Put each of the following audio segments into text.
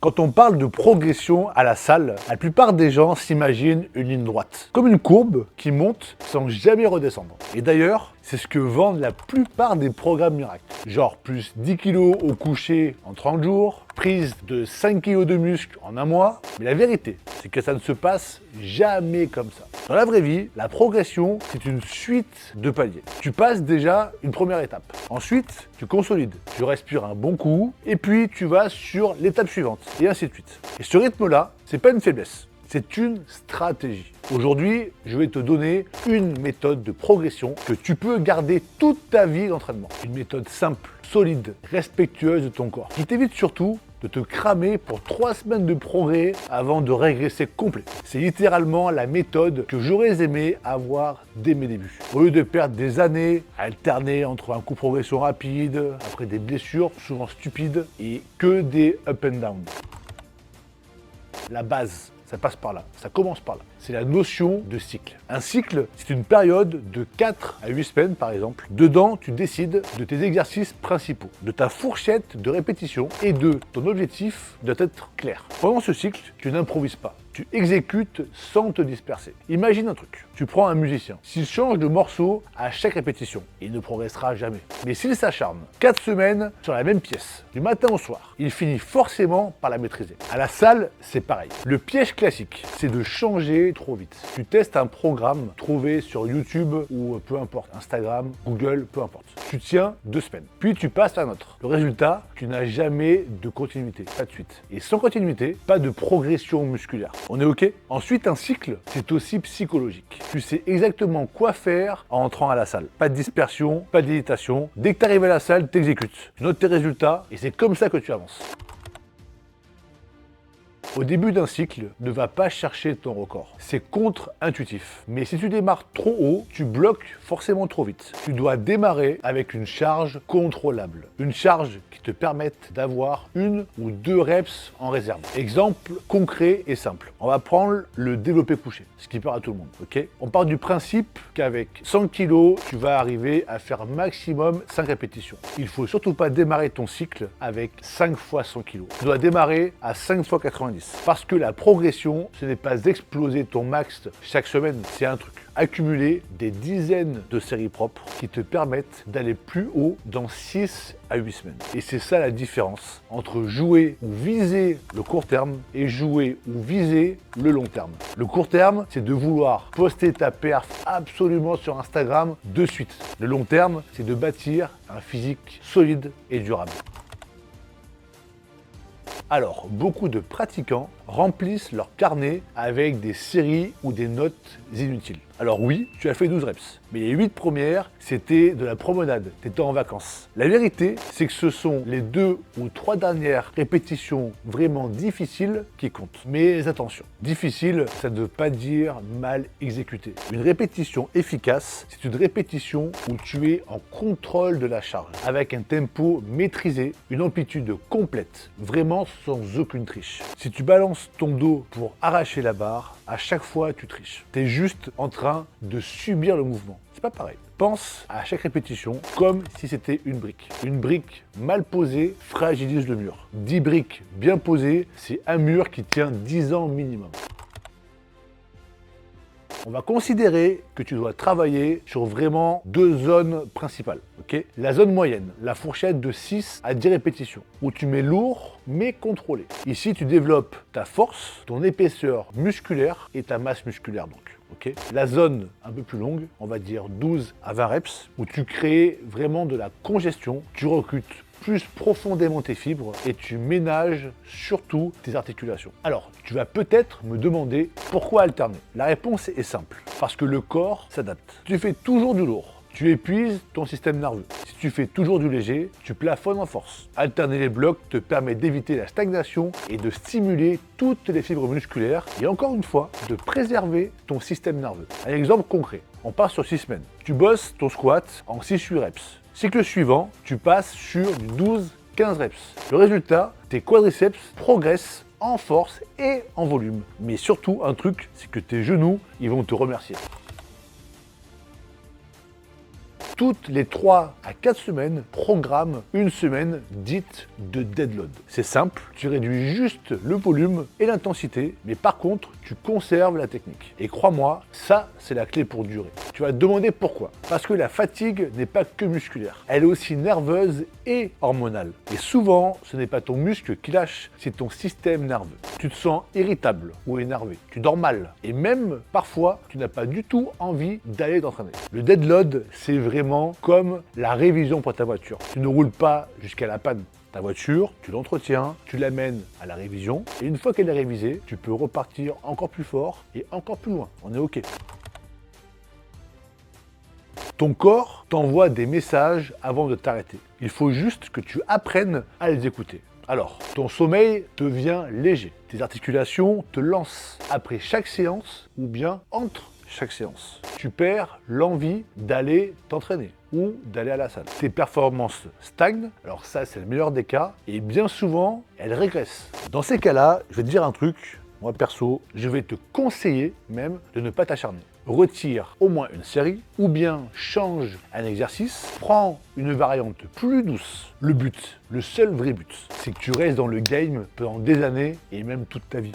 Quand on parle de progression à la salle, la plupart des gens s'imaginent une ligne droite, comme une courbe qui monte sans jamais redescendre. Et d'ailleurs, c'est ce que vendent la plupart des programmes miracles. Genre plus 10 kilos au coucher en 30 jours, prise de 5 kilos de muscle en un mois. Mais la vérité, c'est que ça ne se passe jamais comme ça. Dans la vraie vie, la progression, c'est une suite de paliers. Tu passes déjà une première étape. Ensuite, tu consolides. Tu respires un bon coup, et puis tu vas sur l'étape suivante, et ainsi de suite. Et ce rythme-là, c'est pas une faiblesse. C'est une stratégie. Aujourd'hui, je vais te donner une méthode de progression que tu peux garder toute ta vie d'entraînement. Une méthode simple, solide, respectueuse de ton corps, qui t'évite surtout de te cramer pour 3 semaines de progrès avant de régresser complet. C'est littéralement la méthode que j'aurais aimé avoir dès mes débuts. Au lieu de perdre des années à alterner entre un coup de progression rapide, après des blessures souvent stupides, et que des up and down. La base, ça passe par là, ça commence par là. C'est la notion de cycle. Un cycle, c'est une période de 4 à 8 semaines par exemple. Dedans, tu décides de tes exercices principaux, de ta fourchette de répétition et de ton objectif doit être clair. Pendant ce cycle, tu n'improvises pas. Tu exécutes sans te disperser. Imagine un truc. Tu prends un musicien. S'il change de morceau à chaque répétition, il ne progressera jamais. Mais s'il s'acharne 4 semaines sur la même pièce, du matin au soir, il finit forcément par la maîtriser. À la salle, c'est pareil. Le piège classique, c'est de changer trop vite. Tu testes un programme trouvé sur YouTube ou peu importe, Instagram, Google, peu importe. Tu tiens 2 semaines. Puis tu passes à un autre. Le résultat, tu n'as jamais de continuité, pas de suite. Et sans continuité, pas de progression musculaire. On est OK? Ensuite, un cycle, c'est aussi psychologique. Tu sais exactement quoi faire en entrant à la salle. Pas de dispersion, pas d'hésitation. Dès que tu arrives à la salle, tu exécutes. Tu notes tes résultats et c'est comme ça que tu avances. Au début d'un cycle, ne va pas chercher ton record. C'est contre-intuitif. Mais si tu démarres trop haut, tu bloques forcément trop vite. Tu dois démarrer avec une charge contrôlable. Une charge qui te permette d'avoir 1 ou 2 reps en réserve. Exemple concret et simple. On va prendre le développé couché, ce qui parle à tout le monde. Ok? On part du principe qu'avec 100 kg, tu vas arriver à faire maximum 5 répétitions. Il ne faut surtout pas démarrer ton cycle avec 5 fois 100 kg. Tu dois démarrer à 5 fois 90. Parce que la progression, ce n'est pas exploser ton max chaque semaine, c'est un truc. Accumuler des dizaines de séries propres qui te permettent d'aller plus haut dans 6 à 8 semaines. Et c'est ça la différence entre jouer ou viser le court terme et jouer ou viser le long terme. Le court terme, c'est de vouloir poster ta perf absolument sur Instagram de suite. Le long terme, c'est de bâtir un physique solide et durable. Alors, beaucoup de pratiquants remplissent leur carnet avec des séries ou des notes inutiles. Alors oui, tu as fait 12 reps, mais les 8 premières, c'était de la promenade, tu étais en vacances. La vérité, c'est que ce sont les 2 ou 3 dernières répétitions vraiment difficiles qui comptent. Mais attention, difficile, ça ne veut pas dire mal exécuté. Une répétition efficace, c'est une répétition où tu es en contrôle de la charge, avec un tempo maîtrisé, une amplitude complète, vraiment sans aucune triche. Si tu balances ton dos pour arracher la barre, à chaque fois tu triches. Tu es juste en train de subir le mouvement. C'est pas pareil. Pense à chaque répétition comme si c'était une brique. Une brique mal posée fragilise le mur. 10 briques bien posées, c'est un mur qui tient 10 ans minimum. On va considérer que tu dois travailler sur vraiment 2 zones principales. Okay? La zone moyenne, la fourchette de 6 à 10 répétitions, où tu mets lourd mais contrôlé. Ici, tu développes ta force, ton épaisseur musculaire et ta masse musculaire donc. Okay? La zone un peu plus longue, on va dire 12 à 20 reps, où tu crées vraiment de la congestion, tu recrutes plus profondément tes fibres et tu ménages surtout tes articulations. Alors, tu vas peut-être me demander pourquoi alterner. La réponse est simple, parce que le corps s'adapte. Tu fais toujours du lourd, tu épuises ton système nerveux. Si tu fais toujours du léger, tu plafonnes en force. Alterner les blocs te permet d'éviter la stagnation et de stimuler toutes les fibres musculaires et encore une fois, de préserver ton système nerveux. Un exemple concret, on part sur 6 semaines. Tu bosses ton squat en 6-8 reps. Cycle suivant, tu passes sur du 12-15 reps. Le résultat, tes quadriceps progressent en force et en volume. Mais surtout, un truc, c'est que tes genoux, ils vont te remercier. Toutes les 3 à 4 semaines, programme une semaine dite de deadload. C'est simple, tu réduis juste le volume et l'intensité, mais par contre, tu conserves la technique. Et crois-moi, ça, c'est la clé pour durer. Tu vas te demander pourquoi. Parce que la fatigue n'est pas que musculaire. Elle est aussi nerveuse et hormonale. Et souvent, ce n'est pas ton muscle qui lâche, c'est ton système nerveux. Tu te sens irritable ou énervé, tu dors mal, et même parfois, tu n'as pas du tout envie d'aller t'entraîner. Le deadload, c'est vraiment comme la révision pour ta voiture. Tu ne roules pas jusqu'à la panne. Ta voiture, tu l'entretiens, tu l'amènes à la révision, et une fois qu'elle est révisée, tu peux repartir encore plus fort et encore plus loin. On est OK. Ton corps t'envoie des messages avant de t'arrêter. Il faut juste que tu apprennes à les écouter. Alors, ton sommeil devient léger. Tes articulations te lancent après chaque séance ou bien entre chaque séance. Tu perds l'envie d'aller t'entraîner ou d'aller à la salle. Tes performances stagnent, alors ça c'est le meilleur des cas, et bien souvent, elles régressent. Dans ces cas-là, je vais te dire un truc, moi perso, je vais te conseiller même de ne pas t'acharner. Retire au moins une série, ou bien change un exercice, prends une variante plus douce. Le but, le seul vrai but, c'est que tu restes dans le game pendant des années et même toute ta vie.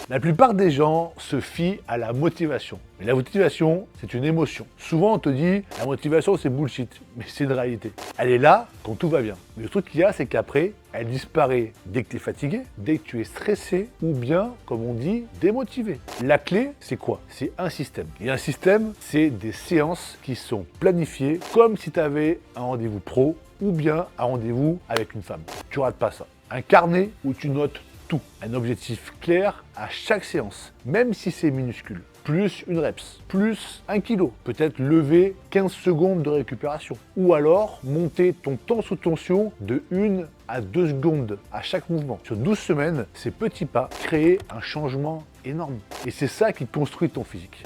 La plupart des gens se fient à la motivation. Mais la motivation, c'est une émotion. Souvent, on te dit, la motivation, c'est bullshit. Mais c'est une réalité. Elle est là quand tout va bien. Mais le truc qu'il y a, c'est qu'après, elle disparaît dès que tu es fatigué, dès que tu es stressé, ou bien, comme on dit, démotivé. La clé, c'est quoi? C'est un système. Et un système, c'est des séances qui sont planifiées comme si tu avais un rendez-vous pro ou bien un rendez-vous avec une femme. Tu rates pas ça. Un carnet où tu notes tout. Un objectif clair à chaque séance, même si c'est minuscule. Plus une reps, plus 1 kilo. Peut-être lever 15 secondes de récupération. Ou alors monter ton temps sous tension de 1 à 2 secondes à chaque mouvement. Sur 12 semaines, ces petits pas créent un changement énorme. Et c'est ça qui construit ton physique.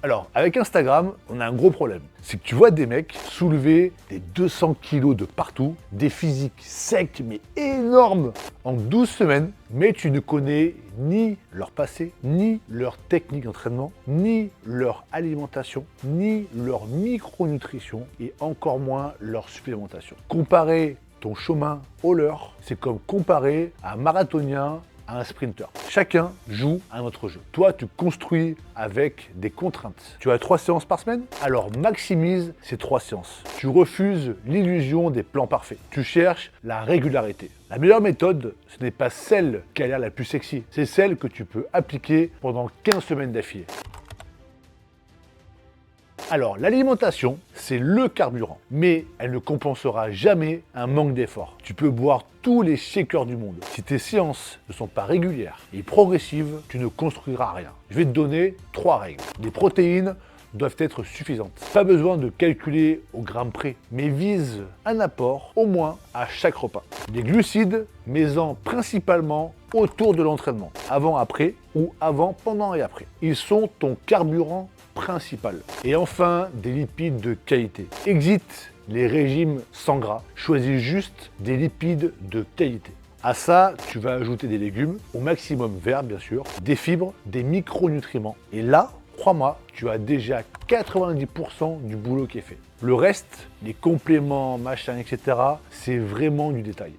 Alors, avec Instagram, on a un gros problème. C'est que tu vois des mecs soulever des 200 kilos de partout, des physiques secs mais énormes en 12 semaines, mais tu ne connais ni leur passé, ni leur technique d'entraînement, ni leur alimentation, ni leur micronutrition et encore moins leur supplémentation. Comparer ton chemin au leur, c'est comme comparer un marathonien à un sprinter. Chacun joue un autre jeu. Toi, tu construis avec des contraintes. Tu as 3 séances par semaine? Alors maximise ces 3 séances. Tu refuses l'illusion des plans parfaits. Tu cherches la régularité. La meilleure méthode, ce n'est pas celle qui a l'air la plus sexy. C'est celle que tu peux appliquer pendant 15 semaines d'affilée. Alors, l'alimentation, c'est le carburant, mais elle ne compensera jamais un manque d'effort. Tu peux boire tous les shakers du monde. Si tes séances ne sont pas régulières et progressives, tu ne construiras rien. Je vais te donner 3 règles. Les protéines doivent être suffisantes. Pas besoin de calculer au gramme près, mais vise un apport au moins à chaque repas. Les glucides, mets-en principalement autour de l'entraînement, avant, après ou avant, pendant et après. Ils sont ton carburant principal. Et enfin, des lipides de qualité. Exit les régimes sans gras. Choisis juste des lipides de qualité. À ça, tu vas ajouter des légumes, au maximum verts bien sûr, des fibres, des micronutriments. Et là, crois-moi, tu as déjà 90% du boulot qui est fait. Le reste, les compléments, machin, etc., c'est vraiment du détail.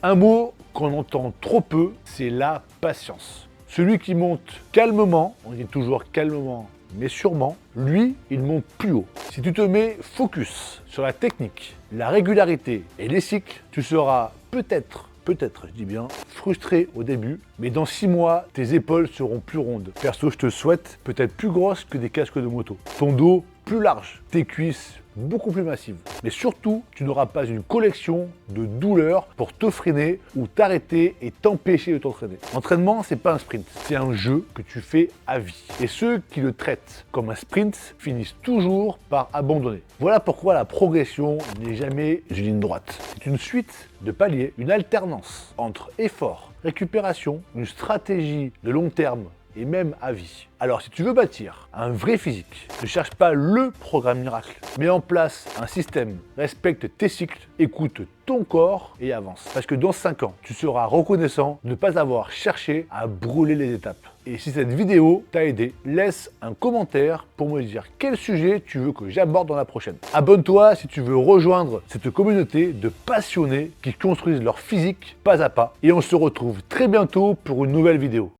Un mot qu'on entend trop peu, c'est la patience. Celui qui monte calmement, on dit toujours calmement, mais sûrement, lui, il monte plus haut. Si tu te mets focus sur la technique, la régularité et les cycles, tu seras peut-être, je dis bien, frustré au début, mais dans 6 mois, tes épaules seront plus rondes. Perso, je te souhaite peut-être plus grosses que des casques de moto. Ton dos plus large, tes cuisses beaucoup plus massives. Mais surtout, tu n'auras pas une collection de douleurs pour te freiner ou t'arrêter et t'empêcher de t'entraîner. L'entraînement, c'est pas un sprint, c'est un jeu que tu fais à vie. Et ceux qui le traitent comme un sprint finissent toujours par abandonner. Voilà pourquoi la progression n'est jamais une ligne droite. C'est une suite de paliers, une alternance entre effort, récupération, une stratégie de long terme et même à vie. Alors si tu veux bâtir un vrai physique, ne cherche pas le programme miracle. Mets en place un système, respecte tes cycles, écoute ton corps et avance. Parce que dans 5 ans, tu seras reconnaissant de ne pas avoir cherché à brûler les étapes. Et si cette vidéo t'a aidé, laisse un commentaire pour me dire quel sujet tu veux que j'aborde dans la prochaine. Abonne-toi si tu veux rejoindre cette communauté de passionnés qui construisent leur physique pas à pas. Et on se retrouve très bientôt pour une nouvelle vidéo.